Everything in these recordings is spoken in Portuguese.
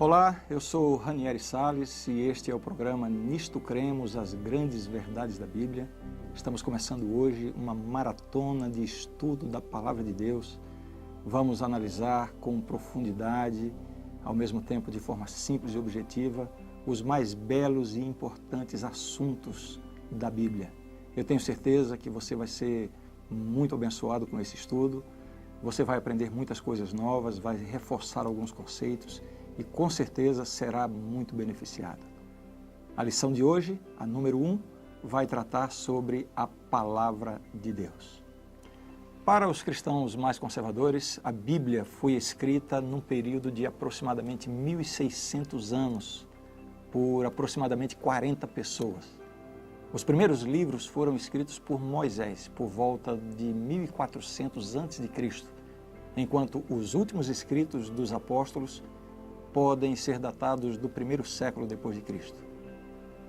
Olá, eu sou Ranieri Salles e este é o programa Nisto Cremos, as grandes verdades da Bíblia. Estamos começando hoje uma maratona de estudo da Palavra de Deus. Vamos analisar com profundidade, ao mesmo tempo de forma simples e objetiva, os mais belos e importantes assuntos da Bíblia. Eu tenho certeza que você vai ser muito abençoado com esse estudo. Você vai aprender muitas coisas novas, vai reforçar alguns conceitos e com certeza será muito beneficiado. A lição de hoje, a número 1, vai tratar sobre a Palavra de Deus. Para os cristãos mais conservadores, a Bíblia foi escrita num período de aproximadamente 1.600 anos, por aproximadamente 40 pessoas. Os primeiros livros foram escritos por Moisés, por volta de 1400 a.C., enquanto os últimos escritos dos apóstolos podem ser datados do primeiro século depois de Cristo.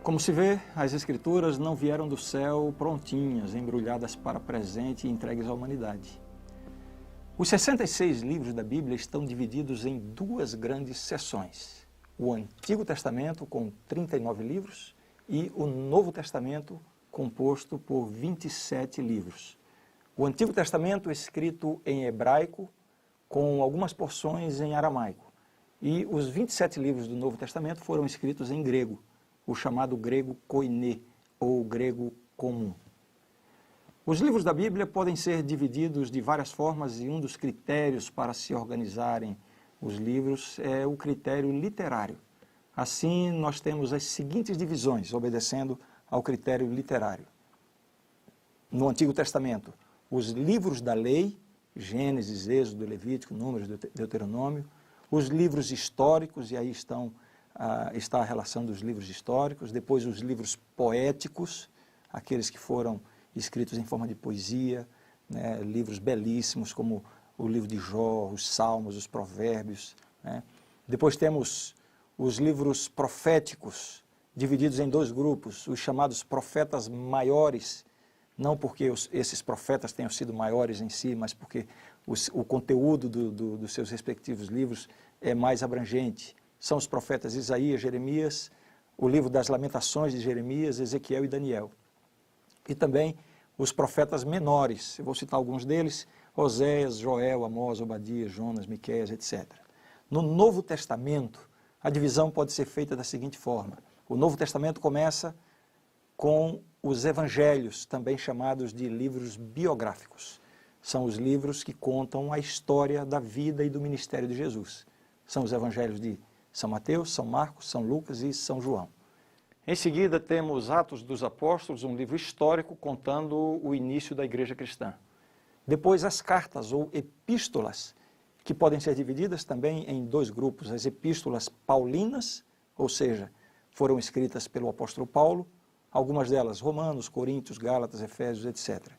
Como se vê, as Escrituras não vieram do céu prontinhas, embrulhadas para presente e entregues à humanidade. Os 66 livros da Bíblia estão divididos em duas grandes seções: o Antigo Testamento, com 39 livros, e o Novo Testamento, composto por 27 livros. O Antigo Testamento escrito em hebraico, com algumas porções em aramaico. E os 27 livros do Novo Testamento foram escritos em grego, o chamado grego koiné, ou grego comum. Os livros da Bíblia podem ser divididos de várias formas e um dos critérios para se organizarem os livros é o critério literário. Assim, nós temos as seguintes divisões, obedecendo ao critério literário. No Antigo Testamento, os livros da lei, Gênesis, Êxodo, Levítico, Números, Deuteronômio, os livros históricos, e aí está a relação dos livros históricos, depois os livros poéticos, aqueles que foram escritos em forma de poesia, né, livros belíssimos como o livro de Jó, os Salmos, os Provérbios, né. Depois temos os livros proféticos, divididos em dois grupos, os chamados profetas maiores, não porque esses profetas tenham sido maiores em si, mas porque o conteúdo dos seus respectivos livros é mais abrangente. São os profetas Isaías, Jeremias, o livro das Lamentações de Jeremias, Ezequiel e Daniel. E também os profetas menores, eu vou citar alguns deles: Oséias, Joel, Amós, Obadias, Jonas, Miqueias, etc. No Novo Testamento, a divisão pode ser feita da seguinte forma: o Novo Testamento começa com os evangelhos, também chamados de livros biográficos. São os livros que contam a história da vida e do ministério de Jesus. São os evangelhos de São Mateus, São Marcos, São Lucas e São João. Em seguida, temos Atos dos Apóstolos, um livro histórico contando o início da igreja cristã. Depois, as cartas ou epístolas, que podem ser divididas também em dois grupos: as epístolas paulinas, ou seja, foram escritas pelo apóstolo Paulo, algumas delas Romanos, Coríntios, Gálatas, Efésios, etc.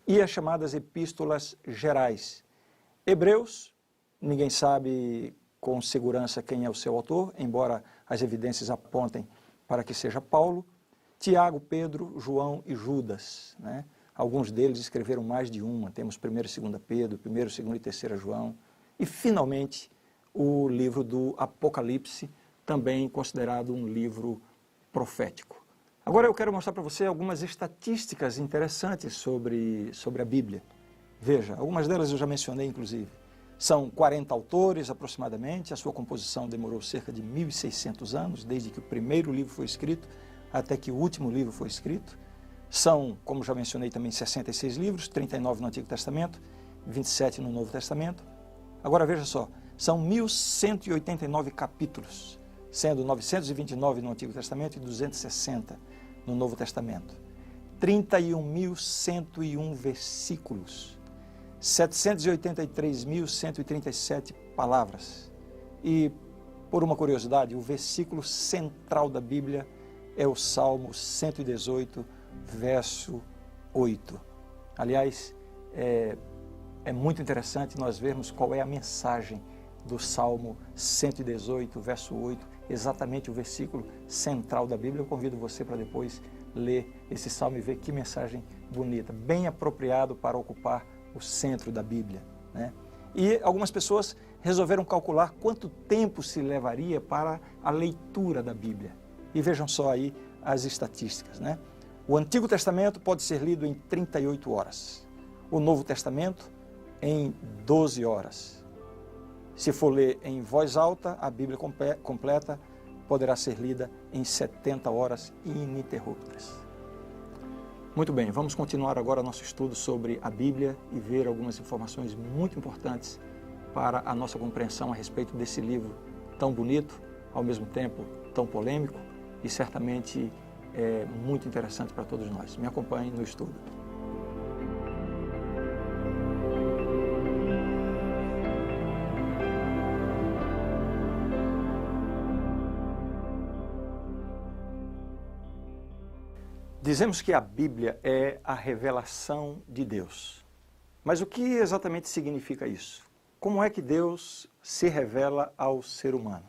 E as chamadas epístolas gerais. Hebreus, ninguém sabe com segurança quem é o seu autor, embora as evidências apontem para que seja Paulo. Tiago, Pedro, João e Judas, né? Alguns deles escreveram mais de uma. Temos 1º e 2 Pedro, 1º, 2º e 3º João. E, finalmente, o livro do Apocalipse, também considerado um livro profético. Agora eu quero mostrar para você algumas estatísticas interessantes sobre a Bíblia. Veja, algumas delas eu já mencionei, inclusive. São 40 autores, aproximadamente. A sua composição demorou cerca de 1.600 anos, desde que o primeiro livro foi escrito até que o último livro foi escrito. São, como já mencionei também, 66 livros, 39 no Antigo Testamento, 27 no Novo Testamento. Agora veja só, são 1.189 capítulos, sendo 929 no Antigo Testamento e 260 no Novo Testamento. 31.101 versículos, 783.137 palavras. E, por uma curiosidade, o versículo central da Bíblia é o Salmo 118, verso 8. Aliás, é muito interessante nós vermos qual é a mensagem do Salmo 118, verso 8, exatamente o versículo central da Bíblia. Eu convido você para depois ler esse salmo e ver que mensagem bonita, bem apropriado para ocupar o centro da Bíblia, né? E algumas pessoas resolveram calcular quanto tempo se levaria para a leitura da Bíblia. E vejam só aí as estatísticas, né? O Antigo Testamento pode ser lido em 38 horas. O Novo Testamento em 12 horas. Se for ler em voz alta, a Bíblia completa poderá ser lida em 70 horas ininterruptas. Muito bem, vamos continuar agora nosso estudo sobre a Bíblia e ver algumas informações muito importantes para a nossa compreensão a respeito desse livro tão bonito, ao mesmo tempo tão polêmico e certamente muito interessante para todos nós. Me acompanhe no estudo. Dizemos que a Bíblia é a revelação de Deus. Mas o que exatamente significa isso? Como é que Deus se revela ao ser humano?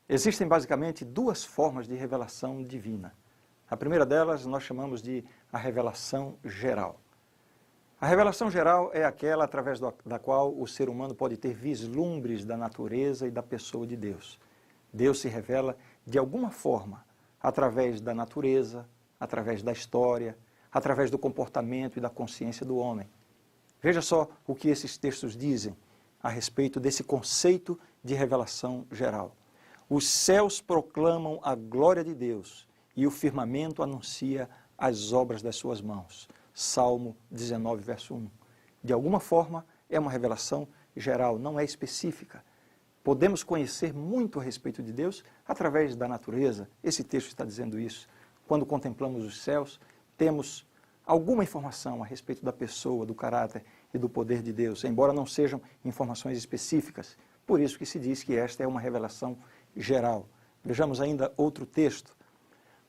Existem basicamente duas formas de revelação divina. A primeira delas nós chamamos de a revelação geral. A revelação geral é aquela através da qual o ser humano pode ter vislumbres da natureza e da pessoa de Deus. Deus se revela de alguma forma através da natureza, através da história, através do comportamento e da consciência do homem. Veja só o que esses textos dizem a respeito desse conceito de revelação geral. Os céus proclamam a glória de Deus e o firmamento anuncia as obras das suas mãos. Salmo 19, verso 1. De alguma forma, é uma revelação geral, não é específica. Podemos conhecer muito a respeito de Deus através da natureza. Esse texto está dizendo isso. Quando contemplamos os céus, temos alguma informação a respeito da pessoa, do caráter e do poder de Deus, embora não sejam informações específicas. Por isso que se diz que esta é uma revelação geral. Vejamos ainda outro texto.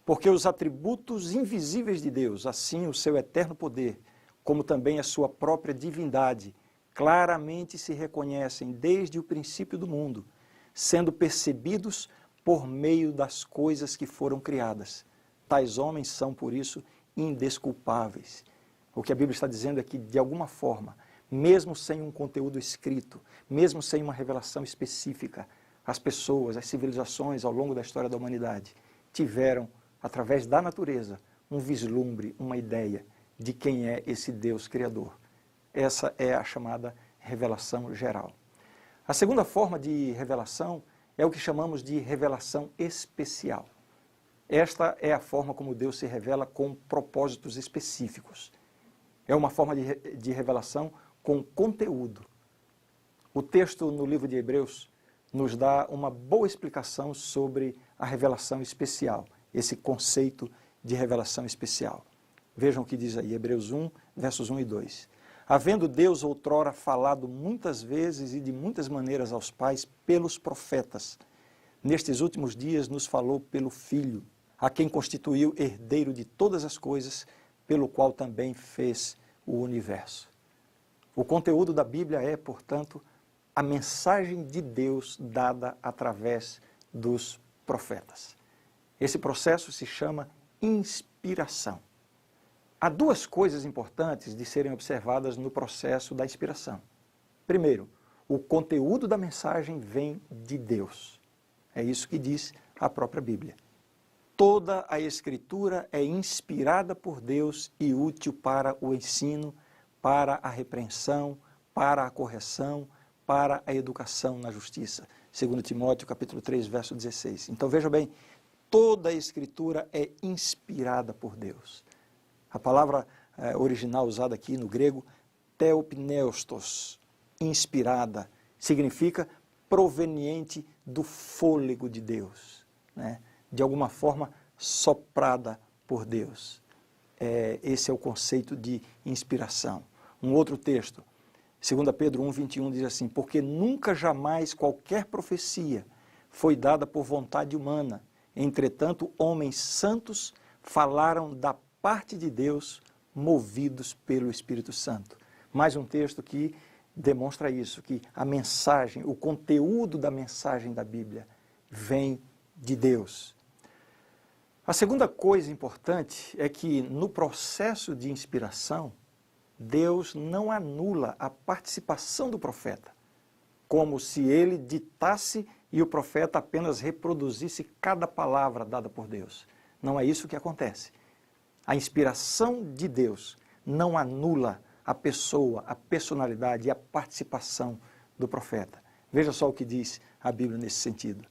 Porque os atributos invisíveis de Deus, assim o seu eterno poder, como também a sua própria divindade, claramente se reconhecem desde o princípio do mundo, sendo percebidos por meio das coisas que foram criadas. Tais homens são, por isso, indesculpáveis. O que a Bíblia está dizendo é que, de alguma forma, mesmo sem um conteúdo escrito, mesmo sem uma revelação específica, as pessoas, as civilizações ao longo da história da humanidade tiveram, através da natureza, um vislumbre, uma ideia de quem é esse Deus Criador. Essa é a chamada revelação geral. A segunda forma de revelação é o que chamamos de revelação especial. Esta é a forma como Deus se revela com propósitos específicos. É uma forma de revelação com conteúdo. O texto no livro de Hebreus nos dá uma boa explicação sobre a revelação especial, esse conceito de revelação especial. Vejam o que diz aí, Hebreus 1, versos 1 e 2. Havendo Deus outrora falado muitas vezes e de muitas maneiras aos pais pelos profetas, nestes últimos dias nos falou pelo Filho, a quem constituiu herdeiro de todas as coisas, pelo qual também fez o universo. O conteúdo da Bíblia é, portanto, a mensagem de Deus dada através dos profetas. Esse processo se chama inspiração. Há duas coisas importantes de serem observadas no processo da inspiração. Primeiro, o conteúdo da mensagem vem de Deus. É isso que diz a própria Bíblia. Toda a Escritura é inspirada por Deus e útil para o ensino, para a repreensão, para a correção, para a educação na justiça. 2 Timóteo, capítulo 3, verso 16. Então veja bem, toda a Escritura é inspirada por Deus. A palavra original usada aqui no grego, theopneustos, inspirada, significa proveniente do fôlego de Deus, né? De alguma forma soprada por Deus. Esse é o conceito de inspiração. Um outro texto, 2 Pedro 1, 21, diz assim, porque nunca jamais qualquer profecia foi dada por vontade humana, entretanto homens santos falaram da parte de Deus, movidos pelo Espírito Santo. Mais um texto que demonstra isso, que a mensagem, o conteúdo da mensagem da Bíblia vem de Deus. A segunda coisa importante é que no processo de inspiração, Deus não anula a participação do profeta. como se ele ditasse e o profeta apenas reproduzisse cada palavra dada por Deus. Não é isso que acontece. A inspiração de Deus não anula a pessoa, a personalidade e a participação do profeta. Veja só o que diz a Bíblia nesse sentido.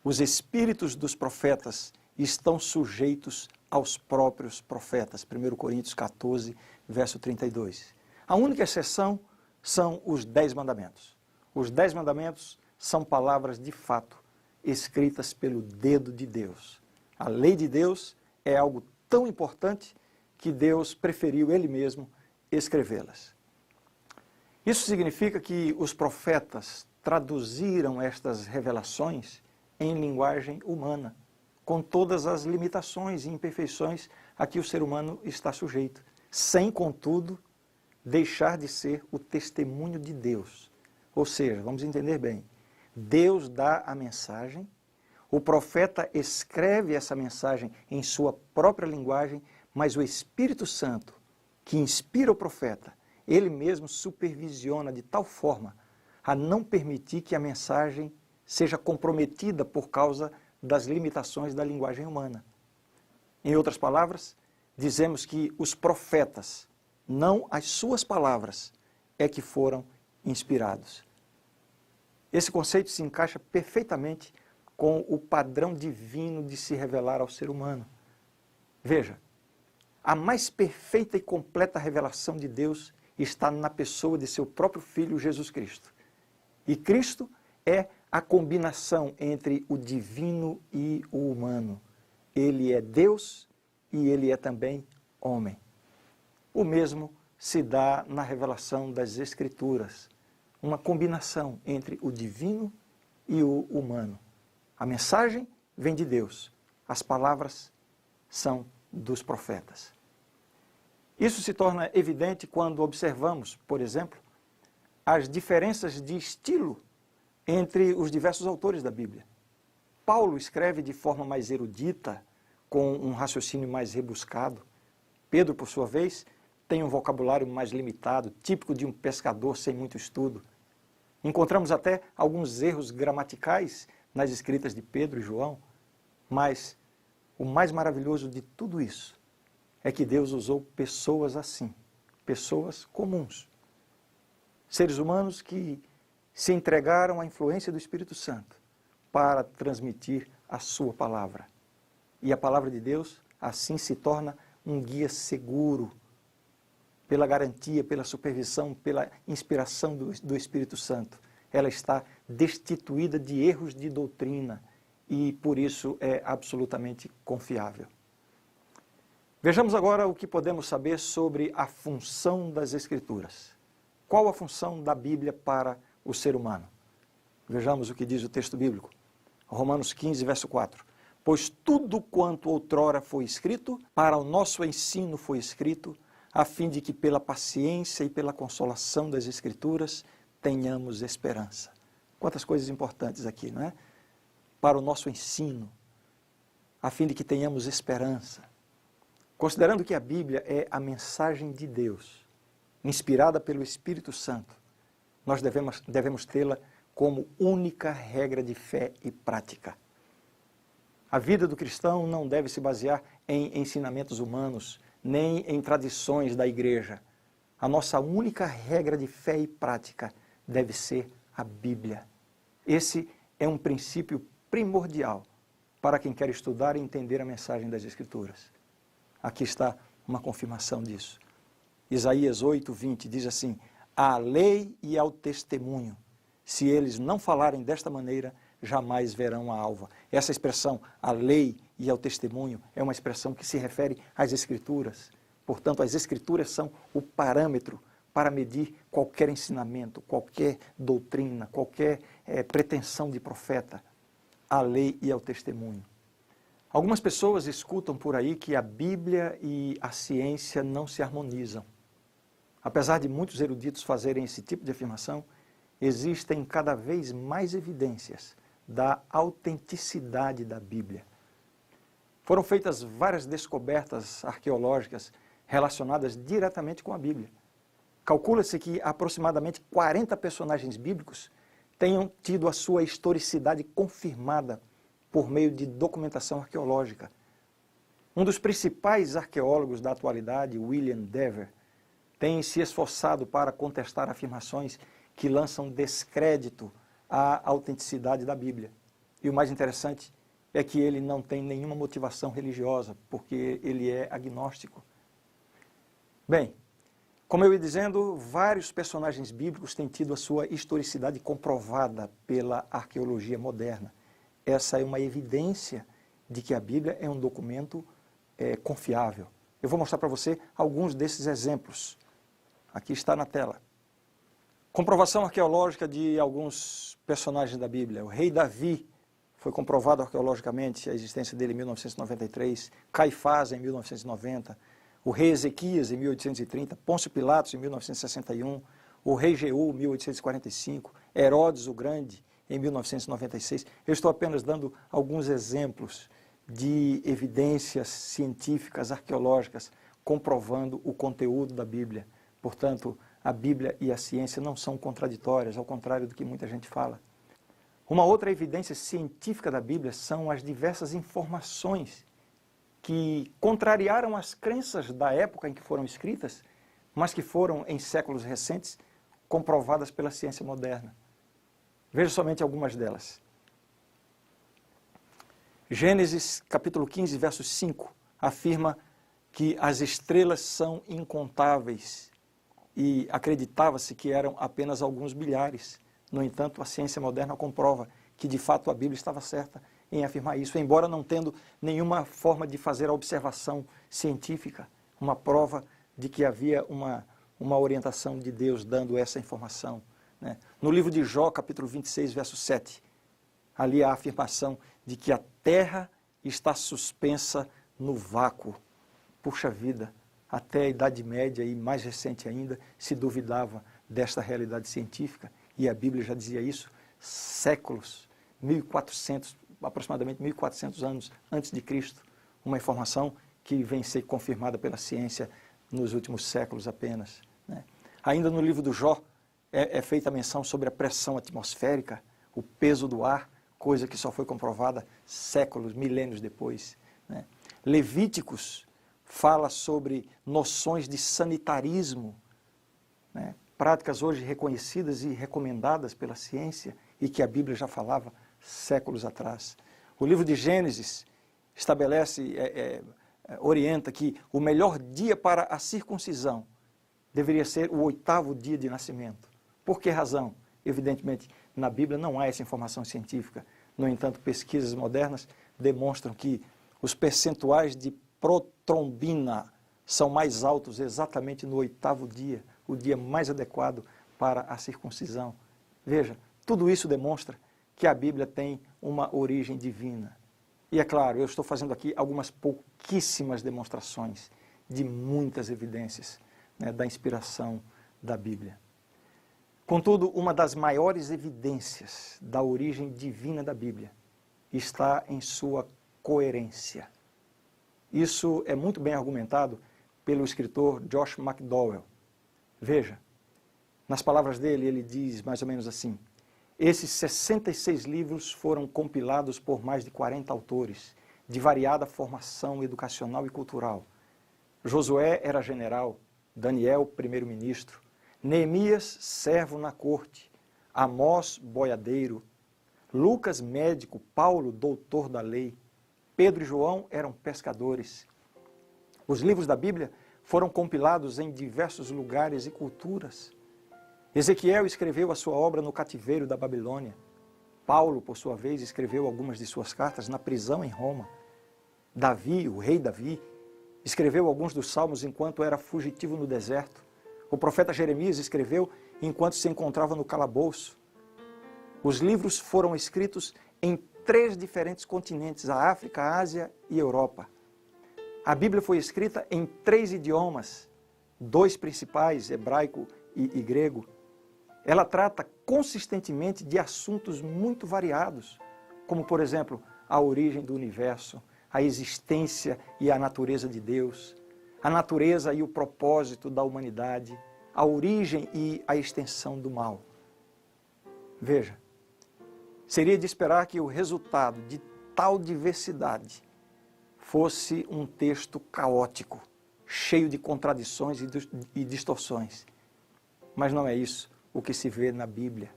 Os espíritos dos profetas estão sujeitos aos próprios profetas. 1 Coríntios 14, verso 32. A única exceção são os 10 mandamentos. Os 10 mandamentos são palavras de fato, escritas pelo dedo de Deus. A lei de Deus é algo tão importante que Deus preferiu Ele mesmo escrevê-las. Isso significa que os profetas traduziram estas revelações em linguagem humana, com todas as limitações e imperfeições a que o ser humano está sujeito, sem, contudo, deixar de ser o testemunho de Deus. Ou seja, vamos entender bem, Deus dá a mensagem, o profeta escreve essa mensagem em sua própria linguagem, mas o Espírito Santo, que inspira o profeta, ele mesmo supervisiona de tal forma a não permitir que a mensagem seja comprometida por causa das limitações da linguagem humana. Em outras palavras, dizemos que os profetas, não as suas palavras, é que foram inspirados. Esse conceito se encaixa perfeitamente com o padrão divino de se revelar ao ser humano. Veja, a mais perfeita e completa revelação de Deus está na pessoa de seu próprio Filho, Jesus Cristo. E Cristo é a combinação entre o divino e o humano. Ele é Deus e ele é também homem. O mesmo se dá na revelação das Escrituras, uma combinação entre o divino e o humano. A mensagem vem de Deus, as palavras são dos profetas. Isso se torna evidente quando observamos, por exemplo, as diferenças de estilo entre os diversos autores da Bíblia. Paulo escreve de forma mais erudita, com um raciocínio mais rebuscado. Pedro, por sua vez, tem um vocabulário mais limitado, típico de um pescador sem muito estudo. Encontramos até alguns erros gramaticais nas escritas de Pedro e João, mas o mais maravilhoso de tudo isso é que Deus usou pessoas assim, pessoas comuns, seres humanos que se entregaram à influência do Espírito Santo para transmitir a sua palavra. E a palavra de Deus assim se torna um guia seguro, pela garantia, pela supervisão, pela inspiração do Espírito Santo. Ela está destituída de erros de doutrina e, por isso, é absolutamente confiável. Vejamos agora o que podemos saber sobre a função das Escrituras. Qual a função da Bíblia para o ser humano? Vejamos o que diz o texto bíblico. Romanos 15, verso 4. Pois tudo quanto outrora foi escrito, para o nosso ensino foi escrito, a fim de que pela paciência e pela consolação das Escrituras tenhamos esperança. Quantas coisas importantes aqui, não é? Para o nosso ensino, a fim de que tenhamos esperança. Considerando que a Bíblia é a mensagem de Deus, inspirada pelo Espírito Santo, nós devemos tê-la como única regra de fé e prática. A vida do cristão não deve se basear em ensinamentos humanos, nem em tradições da igreja. A nossa única regra de fé e prática deve ser a Bíblia. Esse é um princípio primordial para quem quer estudar e entender a mensagem das Escrituras. Aqui está uma confirmação disso. Isaías 8:20 diz assim: à lei e ao testemunho, se eles não falarem desta maneira, jamais verão a alva. Essa expressão, a lei e ao testemunho, é uma expressão que se refere às Escrituras. Portanto, as Escrituras são o parâmetro para medir qualquer ensinamento, qualquer doutrina, qualquer pretensão de profeta. A lei e ao testemunho. Algumas pessoas escutam por aí que a Bíblia e a ciência não se harmonizam. Apesar de muitos eruditos fazerem esse tipo de afirmação, existem cada vez mais evidências da autenticidade da Bíblia. Foram feitas várias descobertas arqueológicas relacionadas diretamente com a Bíblia. Calcula-se que aproximadamente 40 personagens bíblicos tenham tido a sua historicidade confirmada por meio de documentação arqueológica. Um dos principais arqueólogos da atualidade, William Dever, tem se esforçado para contestar afirmações que lançam descrédito à autenticidade da Bíblia. E o mais interessante é que ele não tem nenhuma motivação religiosa, porque ele é agnóstico. Bem, como eu ia dizendo, vários personagens bíblicos têm tido a sua historicidade comprovada pela arqueologia moderna. Essa é uma evidência de que a Bíblia é um documento confiável. Eu vou mostrar para você alguns desses exemplos. Aqui está na tela. Comprovação arqueológica de alguns personagens da Bíblia. O rei Davi foi comprovado arqueologicamente a existência dele em 1993, Caifás em 1990, o rei Ezequias em 1830, Pôncio Pilatos em 1961, o rei Jeú em 1845, Herodes o Grande em 1996. Eu estou apenas dando alguns exemplos de evidências científicas, arqueológicas, comprovando o conteúdo da Bíblia. Portanto, a Bíblia e a ciência não são contraditórias, ao contrário do que muita gente fala. Uma outra evidência científica da Bíblia são as diversas informações que contrariaram as crenças da época em que foram escritas, mas que foram, em séculos recentes, comprovadas pela ciência moderna. Veja somente algumas delas. Gênesis capítulo 15, verso 5, afirma que as estrelas são incontáveis e acreditava-se que eram apenas alguns bilhares. No entanto, a ciência moderna comprova que, de fato, a Bíblia estava certa em afirmar isso, embora não tendo nenhuma forma de fazer a observação científica, uma prova de que havia uma orientação de Deus dando essa informação, né? No livro de Jó, capítulo 26, verso 7, ali há a afirmação de que a terra está suspensa no vácuo. Puxa vida, até a Idade Média e mais recente ainda se duvidava desta realidade científica, e a Bíblia já dizia isso séculos, 1400, aproximadamente 1400 anos antes de Cristo, uma informação que vem ser confirmada pela ciência nos últimos séculos apenas, né? Ainda no livro do Jó é feita a menção sobre a pressão atmosférica, o peso do ar, coisa que só foi comprovada séculos, milênios depois, né? Levíticos fala sobre noções de sanitarismo, né? Práticas hoje reconhecidas e recomendadas pela ciência e que a Bíblia já falava séculos atrás. O livro de Gênesis estabelece, orienta que o melhor dia para a circuncisão deveria ser o 8º dia de nascimento. Por que razão? Evidentemente, na Bíblia não há essa informação científica. No entanto, pesquisas modernas demonstram que os percentuais de protrombina são mais altos exatamente no 8º dia, o dia mais adequado para a circuncisão. Veja, tudo isso demonstra que a Bíblia tem uma origem divina. E é claro, eu estou fazendo aqui algumas pouquíssimas demonstrações de muitas evidências, né, da inspiração da Bíblia. Contudo, uma das maiores evidências da origem divina da Bíblia está em sua coerência. Isso é muito bem argumentado pelo escritor Josh McDowell. Veja, nas palavras dele, ele diz mais ou menos assim: esses 66 livros foram compilados por mais de 40 autores, de variada formação educacional e cultural. Josué era general, Daniel, primeiro-ministro, Neemias, servo na corte, Amós, boiadeiro, Lucas, médico, Paulo, doutor da lei, Pedro e João eram pescadores. Os livros da Bíblia foram compilados em diversos lugares e culturas. Ezequiel escreveu a sua obra no cativeiro da Babilônia. Paulo, por sua vez, escreveu algumas de suas cartas na prisão em Roma. Davi, o rei Davi, escreveu alguns dos salmos enquanto era fugitivo no deserto. O profeta Jeremias escreveu enquanto se encontrava no calabouço. Os livros foram escritos em 3 diferentes continentes, a África, a Ásia e a Europa. A Bíblia foi escrita em 3 idiomas, 2 principais, hebraico e grego. Ela trata consistentemente de assuntos muito variados, como, por exemplo, a origem do universo, a existência e a natureza de Deus, a natureza e o propósito da humanidade, a origem e a extensão do mal. Veja, Seria de esperar que o resultado de tal diversidade fosse um texto caótico, cheio de contradições e distorções. Mas não é isso o que se vê na Bíblia.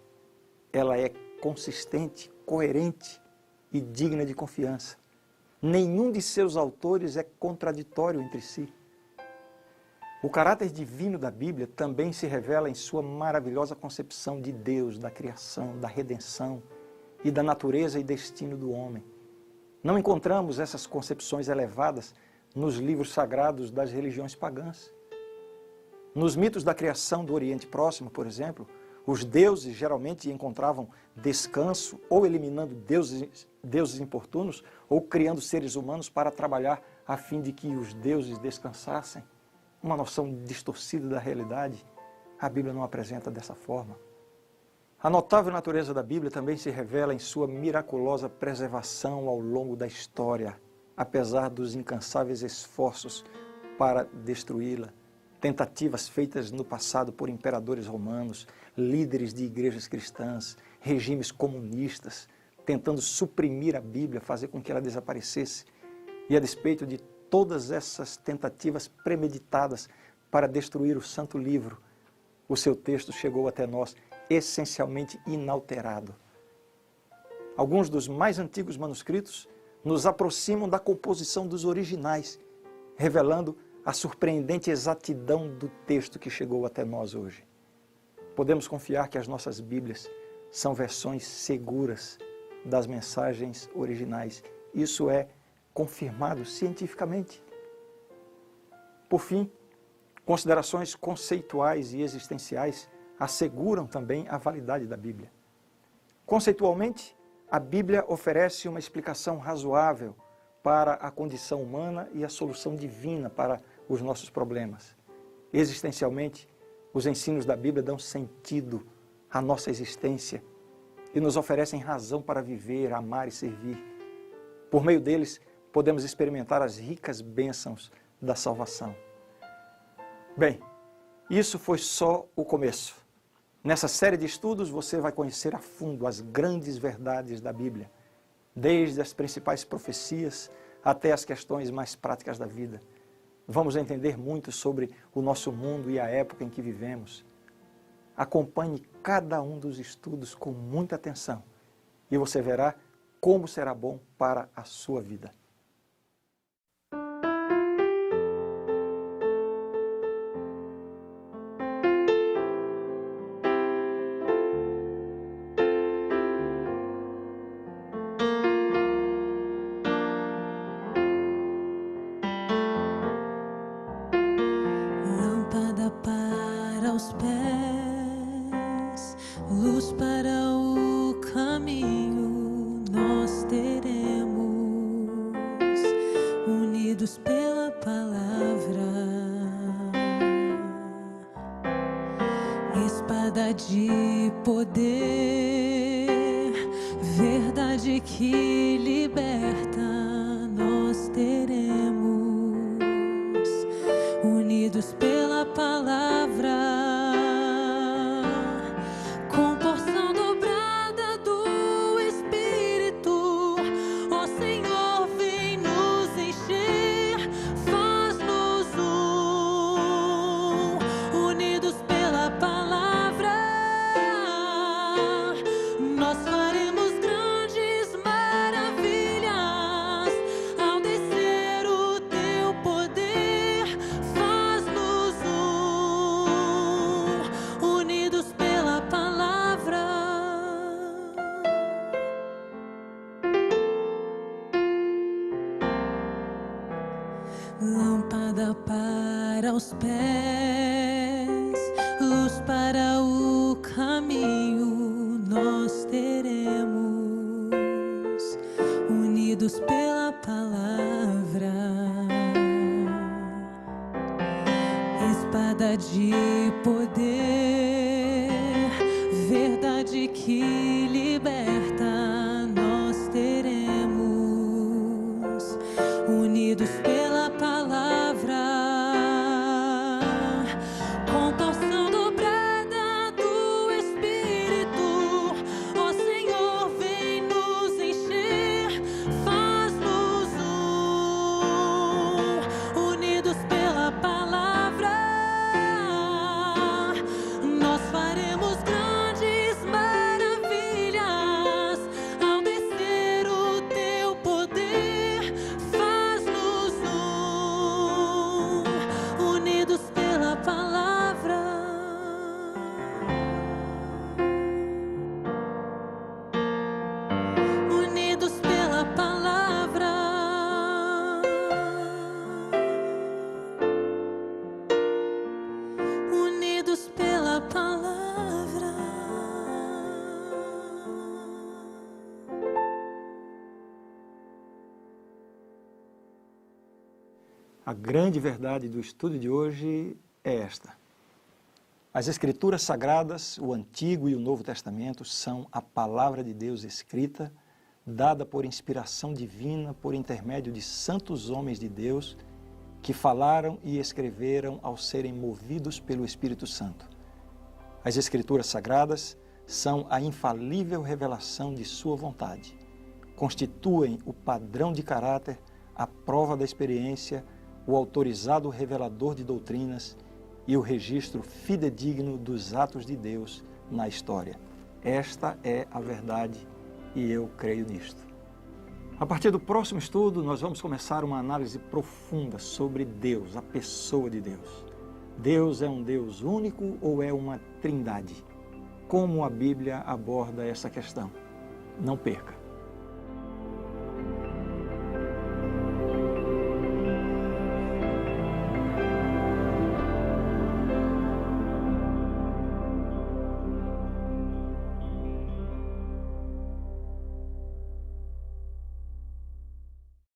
Ela é consistente, coerente e digna de confiança. Nenhum de seus autores é contraditório entre si. O caráter divino da Bíblia também se revela em sua maravilhosa concepção de Deus, da criação, da redenção e da natureza e destino do homem. Não encontramos essas concepções elevadas nos livros sagrados das religiões pagãs. Nos mitos da criação do Oriente Próximo, por exemplo, os deuses geralmente encontravam descanso ou eliminando deuses importunos ou criando seres humanos para trabalhar a fim de que os deuses descansassem. Uma noção distorcida da realidade. A Bíblia não apresenta dessa forma. A notável natureza da Bíblia também se revela em sua miraculosa preservação ao longo da história, apesar dos incansáveis esforços para destruí-la. Tentativas feitas no passado por imperadores romanos, líderes de igrejas cristãs, regimes comunistas, tentando suprimir a Bíblia, fazer com que ela desaparecesse. E a despeito de todas essas tentativas premeditadas para destruir o Santo Livro, o seu texto chegou até nós essencialmente inalterado. Alguns dos mais antigos manuscritos nos aproximam da composição dos originais, revelando a surpreendente exatidão do texto que chegou até nós hoje. Podemos confiar que as nossas Bíblias são versões seguras das mensagens originais. Isso é confirmado cientificamente. Por fim, considerações conceituais e existenciais asseguram também a validade da Bíblia. Conceitualmente, a Bíblia oferece uma explicação razoável para a condição humana e a solução divina para os nossos problemas. Existencialmente, os ensinos da Bíblia dão sentido à nossa existência e nos oferecem razão para viver, amar e servir. Por meio deles, podemos experimentar as ricas bênçãos da salvação. Bem, isso foi só o começo. Nessa série de estudos você vai conhecer a fundo as grandes verdades da Bíblia, desde as principais profecias até as questões mais práticas da vida. Vamos entender muito sobre o nosso mundo e a época em que vivemos. Acompanhe cada um dos estudos com muita atenção e você verá como será bom para a sua vida. Lâmpada para os pés, luz para o caminho, nós teremos, unidos pela palavra, espada de poder, verdade que liberta, nós teremos, unidos pela palavra, com porção dobrada do Espírito, ó Senhor, vem nos encher, faz-nos unidos pela palavra, nós faremos grandes maravilhas, ao descer o teu poder, faz-nos unidos pela palavra. Lâmpada para os pés, luz para o caminho, nós teremos, unidos pela palavra, espada de poder, verdade que liberta, nós teremos, unidos pela palavra, com porção dobrada do Espírito, ó Senhor, vem A grande verdade do estudo de hoje é esta. As Escrituras Sagradas, o Antigo e o Novo Testamento, são a palavra de Deus escrita, dada por inspiração divina por intermédio de santos homens de Deus que falaram e escreveram ao serem movidos pelo Espírito Santo. As Escrituras Sagradas são a infalível revelação de sua vontade. Constituem o padrão de caráter, a prova da experiência, o autorizado revelador de doutrinas e o registro fidedigno dos atos de Deus na história. Esta é a verdade e eu creio nisto. A partir do próximo estudo, nós vamos começar uma análise profunda sobre Deus, a pessoa de Deus. Deus é um Deus único ou é uma trindade? Como a Bíblia aborda essa questão? Não perca!